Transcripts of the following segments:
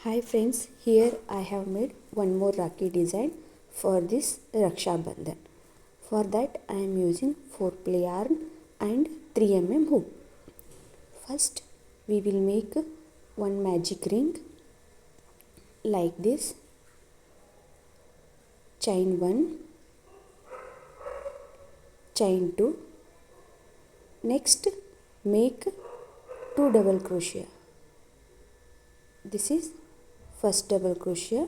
Hi friends, here I have made one more Rakhi design for this Raksha Bandhan. For that I am using 4 ply yarn and 3 mm hook. First we will make one magic ring like this. Chain 1, chain 2. Next make 2 double crochet. This is first double crochet.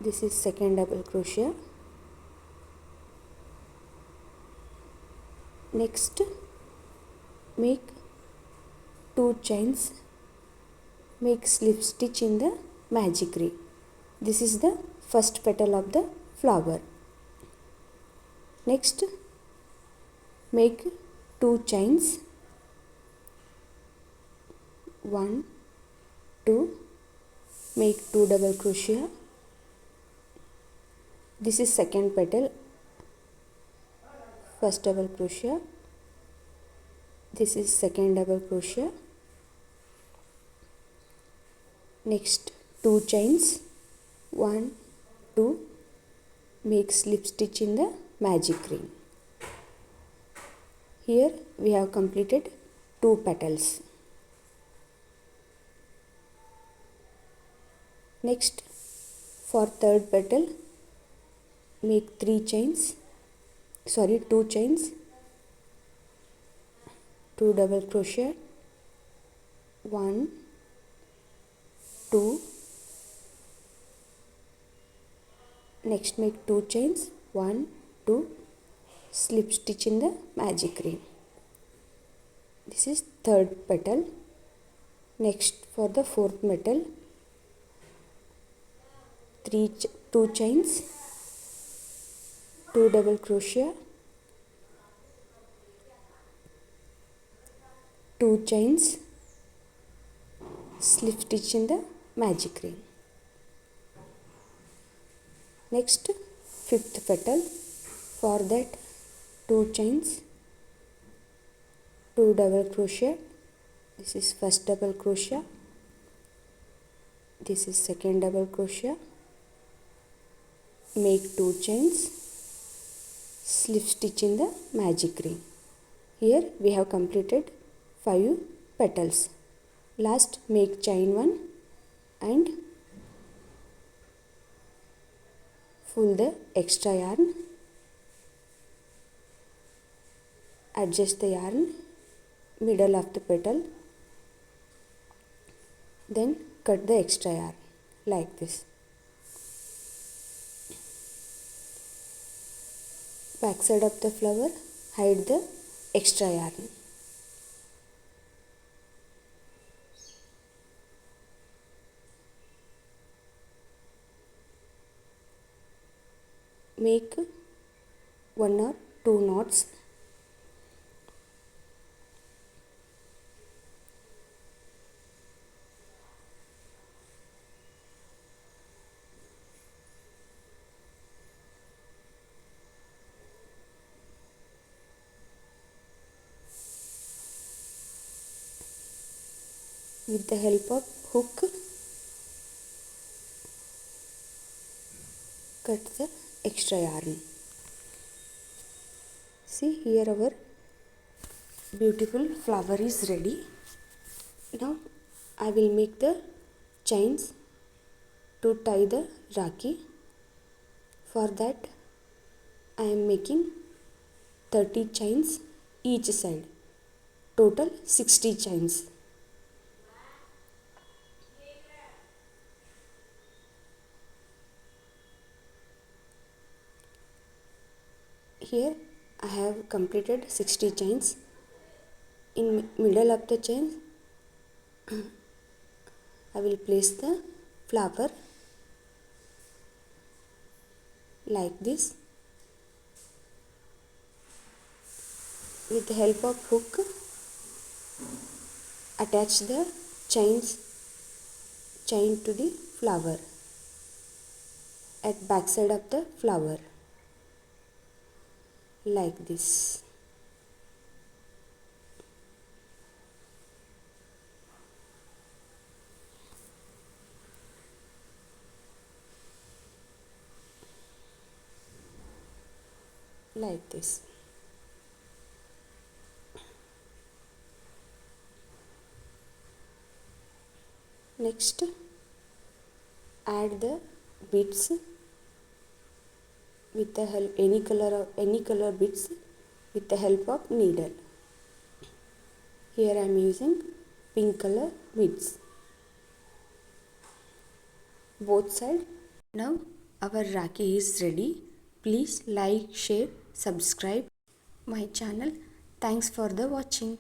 This is second double crochet. Next make 2 chains, make slip stitch in the magic ring. This is the first petal of the flower. Next make 2 chains, 1, 2, make 2 double crochet. This is second petal, first double crochet. This is second double crochet. Next 2 chains, 1, 2, make slip stitch in the magic ring. Here we have completed 2 petals. Next for third petal make 2 chains, 2 double crochet, 1, 2. Next make 2 chains, 1, 2, slip stitch in the magic ring. This is third petal. Next for the fourth petal 2 chains, 2 double crochet, 2 chains, slip stitch in the magic ring. Next fifth petal, for that 2 chains, 2 double crochet. This is first double crochet, this is second double crochet, make 2 chains, slip stitch in the magic ring. Here we have completed 5 petals. Last make chain 1 and pull the extra yarn, adjust the yarn middle of the petal, then cut the extra yarn like this. Back side of the flower, hide the extra yarn. Make 1 or 2 knots. With the help of hook, cut the extra yarn. See, here our beautiful flower is ready. Now I will make the chains to tie the Rakhi. For that I am making 30 chains each side, total 60 chains. Here I have completed 60 chains. In middle of the chain I will place the flower like this. With the help of hook, attach the chain to the flower at back side of the flower like this. like this. Next, add the beads with the help any color beads with the help of needle. Here I am using pink color beads both side. Now our Rakhi is ready. Please like, share, subscribe my channel. Thanks for the watching.